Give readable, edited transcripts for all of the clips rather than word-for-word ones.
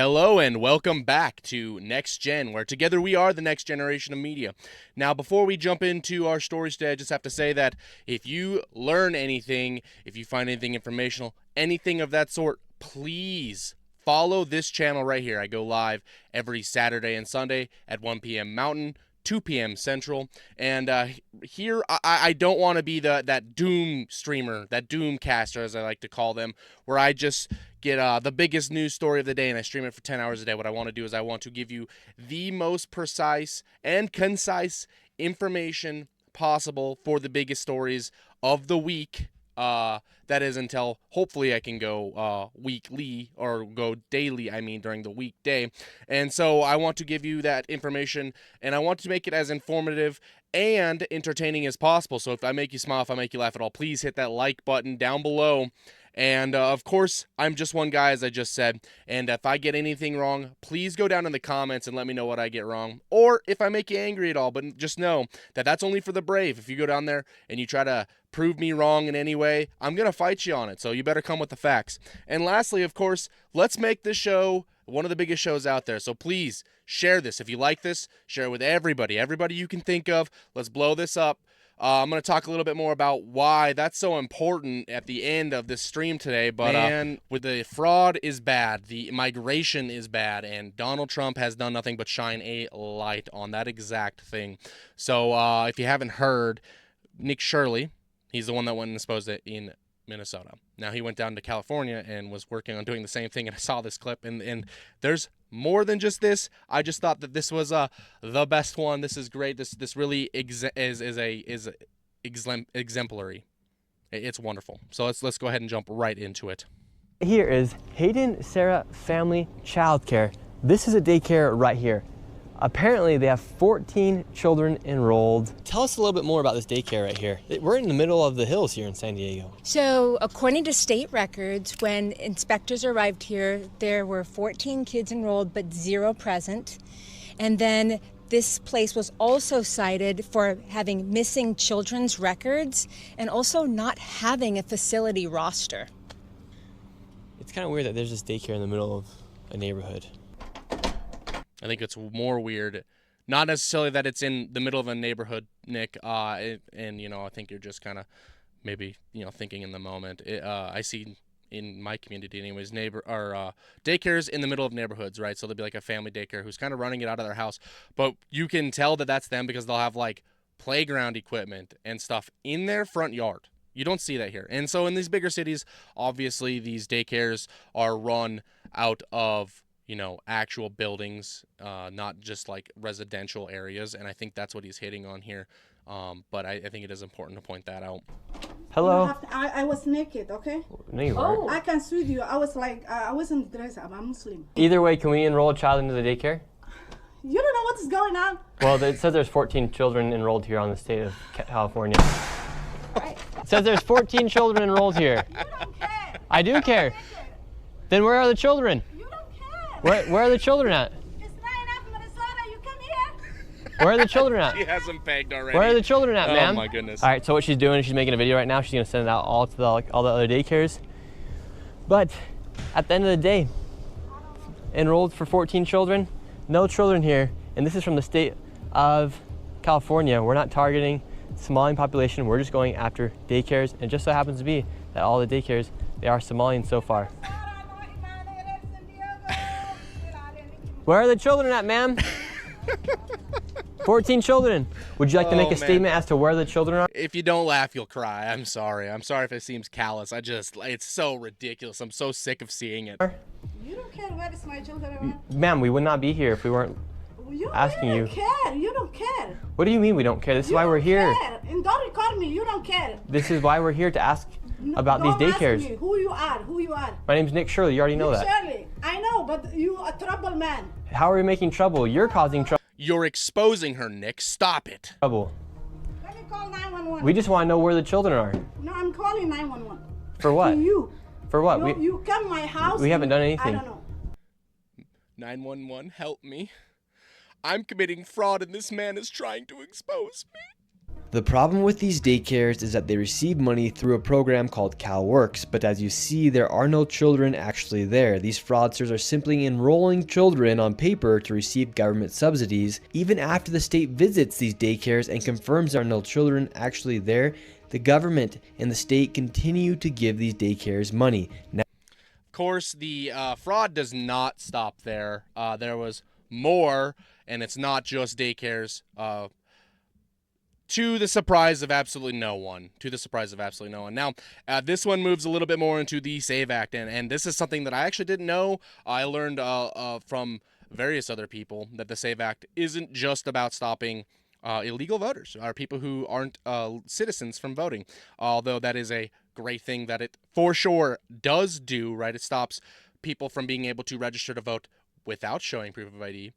Hello and welcome back to Next Gen, where together we are the next generation of media. Now, before we jump into our stories today, I just have to say that if you learn anything, if you find anything informational, anything of that sort, please follow this channel right here. I go live every Saturday and Sunday at 1 p.m. Mountain, 2 p.m. Central, and here I don't want to be that doom streamer, that doom caster as I like to call them, where I just get the biggest news story of the day and I stream it for 10 hours a day. What I want to do is I want to give you the most precise and concise information possible for the biggest stories of the week. That is until hopefully I can go weekly or go daily, I mean during the weekday. And so I want to give you that information and I want to make it as informative and entertaining as possible. So if I make you smile, if I make you laugh at all, please hit that like button down below. And of course, I'm just one guy, as I just said. And if I get anything wrong, please go down in the comments and let me know what I get wrong. Or if I make you angry at all, but just know that that's only for the brave. If you go down there and you try to prove me wrong in any way, I'm going to fight you on it. So you better come with the facts. And lastly, of course, let's make this show one of the biggest shows out there. So please share this. If you like this, share it with everybody you can think of. Let's blow this up. I'm going to talk a little bit more about why that's so important at the end of this stream today. But with the fraud is bad, the migration is bad, and Donald Trump has done nothing but shine a light on that exact thing. So if you haven't heard, Nick Shirley, he's the one that went and exposed it in Minnesota. Now he went down to California and was working on doing the same thing, and I saw this clip, and there's more than just this. I just thought that this was the best one. This is great. This really is exemplary. It's wonderful. So let's go ahead and jump right into it. Here is Hayden Sarah Family Childcare. This is a daycare right here. Apparently they have 14 children enrolled. Tell us a little bit more about this daycare right here. We're in the middle of the hills here in San Diego. So according to state records, when inspectors arrived here, there were 14 kids enrolled but 0 present. And then this place was also cited for having missing children's records and also not having a facility roster. It's kind of weird that there's this daycare in the middle of a neighborhood. I think it's more weird, not necessarily that it's in the middle of a neighborhood, Nick, and, you know, I think you're just kind of maybe, you know, thinking in the moment. I see in my community anyways, daycares in the middle of neighborhoods, right? So there'll be like a family daycare who's kind of running it out of their house, but you can tell that that's them because they'll have like playground equipment and stuff in their front yard. You don't see that here. And so in these bigger cities, obviously these daycares are run out of, you know, actual buildings, not just like residential areas. And I think that's what he's hitting on here. But I think it is important to point that out. Hello? I was naked, okay? No, you weren't. I can sue you. I was like, I wasn't dressed up. I'm Muslim. Either way, can we enroll a child into the daycare? You don't know what's going on. Well, it says there's 14 children enrolled here on the state of California. Right. It says there's 14 children enrolled here. You don't care. I do care. Then where are the children? You don't care. Where are the children at? It's not enough Minnesota. You come here. Where are the children at? He has them pegged already. Where are the children at, ma'am? Oh my goodness. All right, so what she's doing, she's making a video right now. She's gonna send it out all to all the other daycares. But at the end of the day, enrolled for 14 children, no children here. And this is from the state of California. We're not targeting Somalian population. We're just going after daycares. And it just so happens to be that all the daycares, they are Somalian so far. Where are the children at, ma'am? 14 children. Would you like to make a statement as to where the children are? If you don't laugh, you'll cry. I'm sorry. I'm sorry if it seems callous. It's so ridiculous. I'm so sick of seeing it. You don't care where is my children are. Ma'am, we would not be here if we weren't asking you. You don't care. You don't care. What do you mean we don't care? This is why we're here. Care. And don't record me. You don't care. This is why we're here to ask about these Don't daycares. ask me who you are. Who you are. My name's Nick Shirley. You already know that. Shirley, I know, but you a trouble man. How are we making trouble? You're causing You're exposing her, Nick. Stop it. trouble. Let me call 911. We just want to know where the children are. No, I'm calling 911. For what? To you. For what? You come my house. We haven't done anything. I don't know. 911, help me. I'm committing fraud and this man is trying to expose me. The problem with these daycares is that they receive money through a program called CalWorks, but as you see, there are no children actually there. These fraudsters are simply enrolling children on paper to receive government subsidies. Even after the state visits these daycares and confirms there are no children actually there, the government and the state continue to give these daycares money. Now, Of course, the fraud does not stop there. There was more, and it's not just daycares. To the surprise of absolutely no one. To the surprise of absolutely no one. Now, this one moves a little bit more into the SAVE Act, and this is something that I actually didn't know. I learned from various other people that the SAVE Act isn't just about stopping illegal voters or people who aren't citizens from voting, although that is a great thing that it for sure does do, right? It stops people from being able to register to vote without showing proof of ID.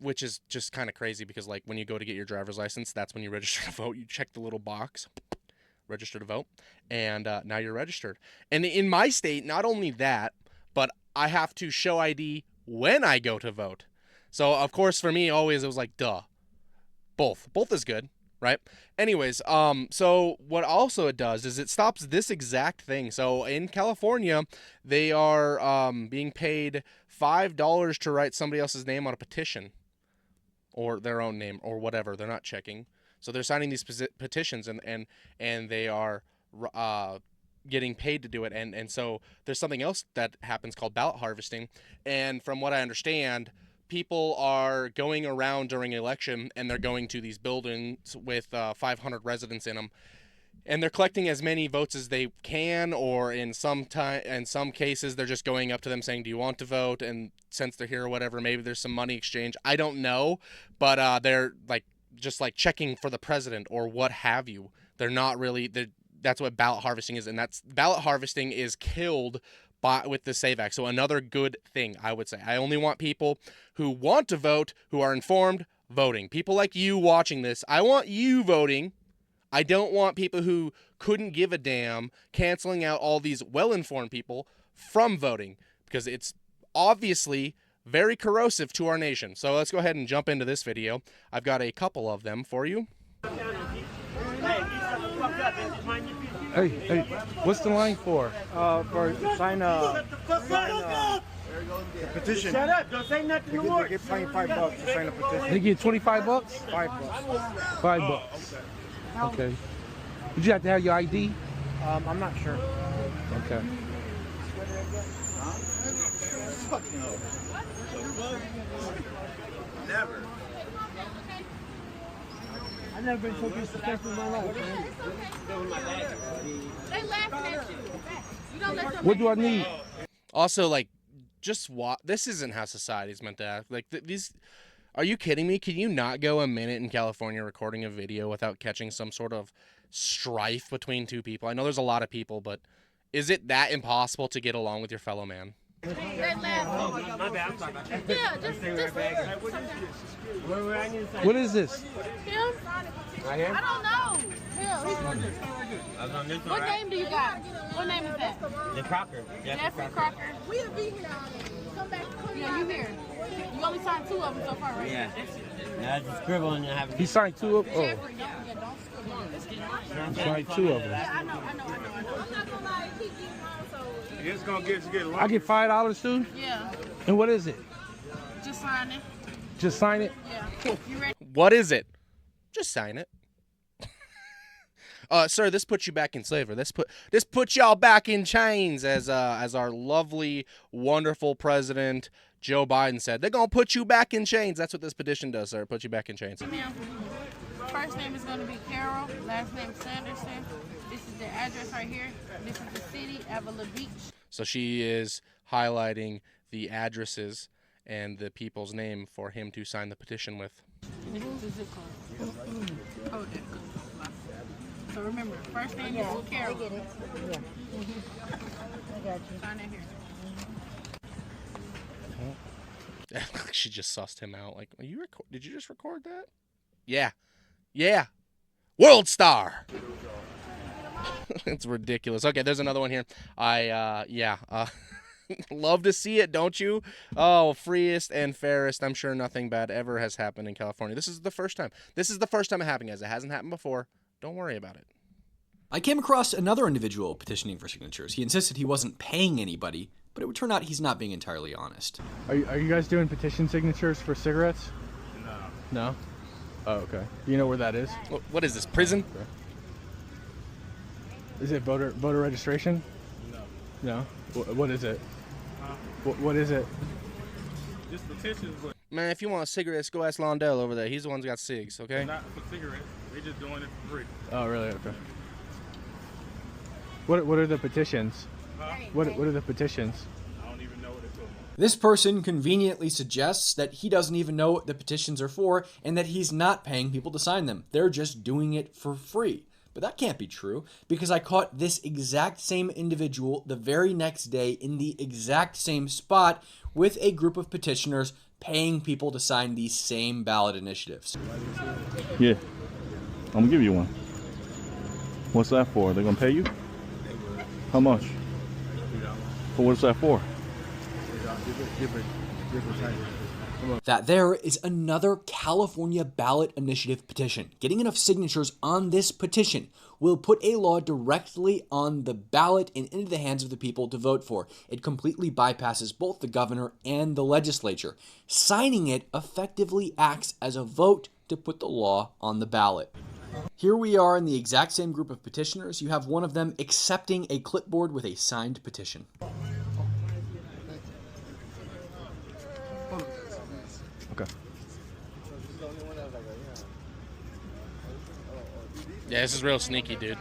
Which is just kind of crazy because, like, when you go to get your driver's license, that's when you register to vote. You check the little box, register to vote, and now you're registered. And in my state, not only that, but I have to show ID when I go to vote. So, of course, for me, always it was like, duh. Both is good, right? Anyways, so what also it does is it stops this exact thing. So in California, they are being paid $5 to write somebody else's name on a petition. Or their own name, or whatever. They're not checking. So they're signing these petitions, and they are getting paid to do it. And so there's something else that happens called ballot harvesting. And from what I understand, people are going around during an election, and they're going to these buildings with 500 residents in them, and they're collecting as many votes as they can, or in some cases they're just going up to them saying, do you want to vote? And since they're here or whatever, maybe there's some money exchange. I don't know, but they're like just like checking for the president or what have you. They're not really. That's what ballot harvesting is, and that's ballot harvesting is killed with the SAVE Act. So another good thing, I would say. I only want people who want to vote, who are informed, voting. People like you watching this, I want you voting. I don't want people who couldn't give a damn canceling out all these well-informed people from voting, because it's obviously very corrosive to our nation. So let's go ahead and jump into this video. I've got a couple of them for you. Hey, what's the line for? For sign a petition. Shut up! Don't say nothing no more. They get $25 to sign a petition. They get 25 bucks? $5. 5 bucks. Okay. Did you have to have your ID? I'm not sure. Okay. Never. I've never been so disrespectful in my life, man. They laughing at you. You don't let them. What do I need? Also, like, just what this isn't how society's meant to act. Like these. Are you kidding me? Can you not go a minute in California recording a video without catching some sort of strife between two people? I know there's a lot of people, but is it that impossible to get along with your fellow man? They laughing. My bad. I'm sorry. Yeah, just What is this? him. Right here? I don't know. Him. What name do you got? What name is that? The Crocker. Jeffrey Crocker. We'll be here. Come back. Yeah, you here. You only signed 2 of them so far, right? Yeah. Now just scribble and have He signed 2 of them? Oh, Jeffrey, don't scribble. he signed 2 of them. Yeah, I know. I'm not gonna lie, keep getting mine, so It's gonna get I get $5 too? yeah, And what is it? just sign it. Just sign it? Yeah. You ready? What is it? Just sign it. Sir, this puts you back in slavery. This puts y'all back in chains, as our lovely, wonderful president Joe Biden said. They're gonna put you back in chains. That's what this petition does, sir. Put you back in chains. Ma'am, first name is going to be Carol. Last name Sanderson. This is the address right here. This is the city, Avila Beach. So she is highlighting the addresses and the people's name for him to sign the petition with. This is the zip code. Oh, there. So remember, first name is Carol. I get it. Yeah. I got you. Sign it here. She just sussed him out. Like, did you just record that? Yeah. World star. It's ridiculous. Okay, there's another one here. Love to see it, don't you? Oh, freest and fairest. I'm sure nothing bad ever has happened in California. This is the first time. This is the first time it happened, guys. It hasn't happened before. Don't worry about it. I came across another individual petitioning for signatures. He insisted he wasn't paying anybody, but it would turn out he's not being entirely honest. Are you guys doing petition signatures for cigarettes? No. No? Oh, okay. Do you know where that is? What is this, prison? Okay. Is it voter registration? No. No? What is it? What is it? Just petitions, but Man, if you want cigarettes, go ask Londell over there. He's the one who's got cigs, okay? not for cigarettes. They just doing it for free. Oh, really? Okay. What are the petitions? What are the petitions? I don't even know what it's for. This person conveniently suggests that he doesn't even know what the petitions are for and that he's not paying people to sign them. They're just doing it for free. But that can't be true, because I caught this exact same individual the very next day in the exact same spot with a group of petitioners paying people to sign these same ballot initiatives. Yeah, I'm gonna give you one. What's that for? They're gonna pay you? How much? But what's that for? That there is another California ballot initiative petition. Getting enough signatures on this petition will put a law directly on the ballot and into the hands of the people to vote for. It completely bypasses both the governor and the legislature. Signing it effectively acts as a vote to put the law on the ballot. Here we are in the exact same group of petitioners. You have one of them accepting a clipboard with a signed petition. Okay. Yeah, this is real sneaky, dude.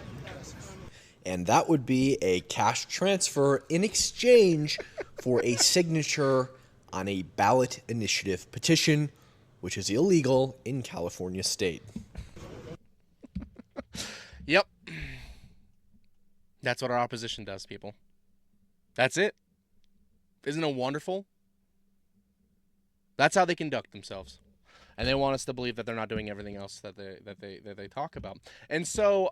And that would be a cash transfer in exchange for a signature on a ballot initiative petition, which is illegal in California state. Yep. That's what our opposition does, people. That's it. Isn't it wonderful? That's how they conduct themselves. And they want us to believe that they're not doing everything else that they talk about. And so,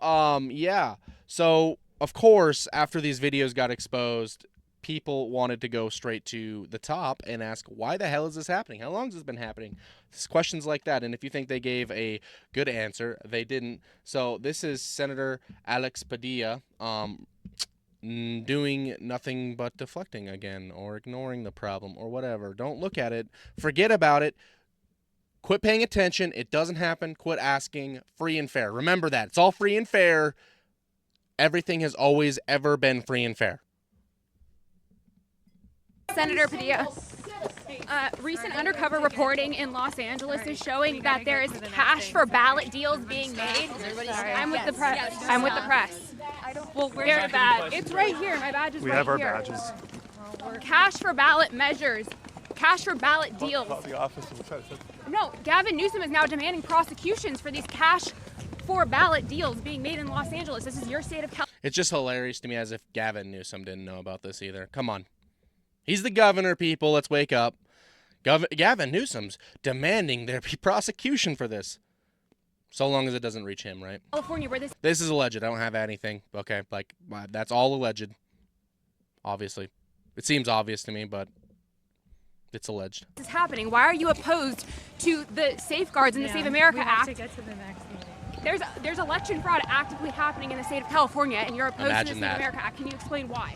yeah. So, of course, after these videos got exposed, people wanted to go straight to the top and ask, why the hell is this happening? How long has this been happening? It's questions like that. And if you think they gave a good answer, they didn't. So this is Senator Alex Padilla doing nothing but deflecting again or ignoring the problem or whatever. Don't look at it. Forget about it. Quit paying attention. It doesn't happen. Quit asking. Free and fair. Remember that. It's all free and fair. Everything has always ever been free and fair. Senator Padilla, recent undercover reporting in Los Angeles is showing that there is cash for ballot deals being made. I'm with the press. I'm with the press. Well, where's the badge? It's right here. My badge is right here. We have our badges. Cash for ballot measures. Cash for ballot deals. No, Gavin Newsom is now demanding prosecutions for these cash for ballot deals being made in Los Angeles. This is your state of California. It's just hilarious to me, as if Gavin Newsom didn't know about this either. Come on. He's the governor, people. Let's wake up. Gavin Newsom's demanding there be prosecution for this. So long as it doesn't reach him, right? California, where this is alleged. I don't have anything. Okay, like, that's all alleged. Obviously. It seems obvious to me, but it's alleged. is happening. Why are you opposed to the safeguards in the Save America Act? To get to the next meeting. There's election fraud actively happening in the state of California, and you're opposed Imagine to the that. Save America Act. Can you explain why?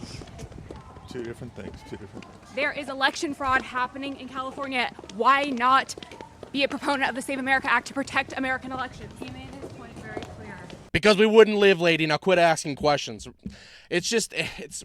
Two different things. There is election fraud happening in California. Why not be a proponent of the Save America Act to protect American elections? He made his point very clear. Because we wouldn't live, lady. Now quit asking questions. It's just,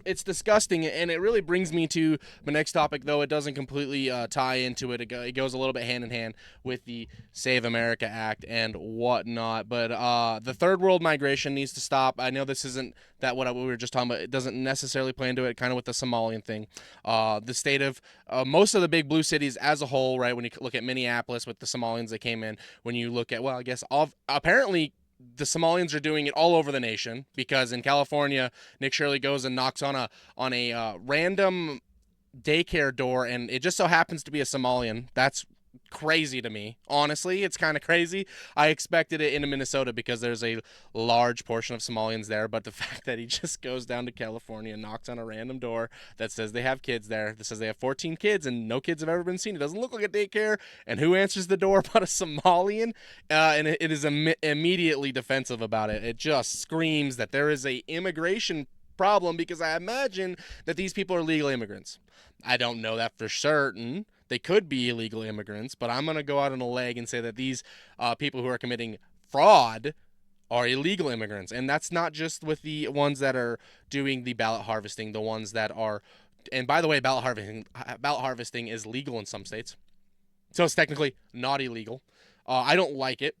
it's disgusting, and it really brings me to my next topic, though it doesn't completely tie into it. It goes a little bit hand in hand with the Save America Act and whatnot. But the third world migration needs to stop. I know this isn't that what we were just talking about. It doesn't necessarily play into it, kind of with the Somalian thing. The state of most of the big blue cities as a whole, right? When you look at Minneapolis with the Somalians that came in, when you look at, well, I guess apparently the Somalians are doing it all over the nation, because in California, Nick Shirley goes and knocks on a random daycare door, and it just so happens to be a Somalian. That's crazy to me. Honestly, it's kind of crazy. I expected it in Minnesota because there's a large portion of Somalians there, but the fact that he just goes down to California and knocks on a random door that says they have kids there, that says they have 14 kids and no kids have ever been seen. It doesn't look like a daycare, and who answers the door but a Somalian? And it is immediately defensive about it. It just screams that there is a immigration problem, because I imagine that these people are legal immigrants. I don't know that for certain. They could be illegal immigrants, but I'm going to go out on a leg and say that these people who are committing fraud are illegal immigrants. And that's not just with the ones that are doing the ballot harvesting, the ones that are, and by the way, ballot harvesting is legal in some states. So it's technically not illegal. I don't like it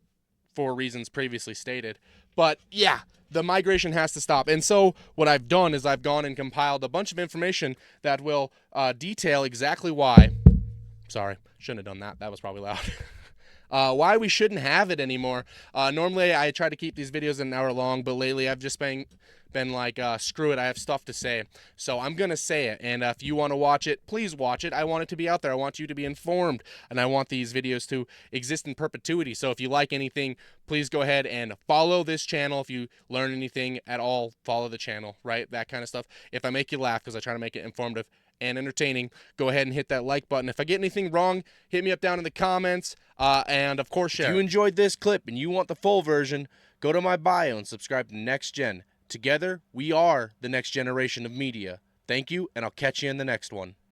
for reasons previously stated. But yeah, the migration has to stop. And so what I've done is I've gone and compiled a bunch of information that will detail exactly why. Sorry, shouldn't have done that. That was probably loud. Why we shouldn't have it anymore. Normally I try to keep these videos an hour long, but lately I've just been like, screw it, I have stuff to say. So I'm going to say it, and if you want to watch it, please watch it. I want it to be out there. I want you to be informed, and I want these videos to exist in perpetuity. So if you like anything, please go ahead and follow this channel. If you learn anything at all, follow the channel, right? That kind of stuff. If I make you laugh, because I try to make it informative and entertaining, go ahead and hit that like button. If I get anything wrong, hit me up down in the comments, and of course share. If you enjoyed this clip and you want the full version, go to my bio and subscribe to Next Gen. Together, we are the next generation of media. Thank you, and I'll catch you in the next one.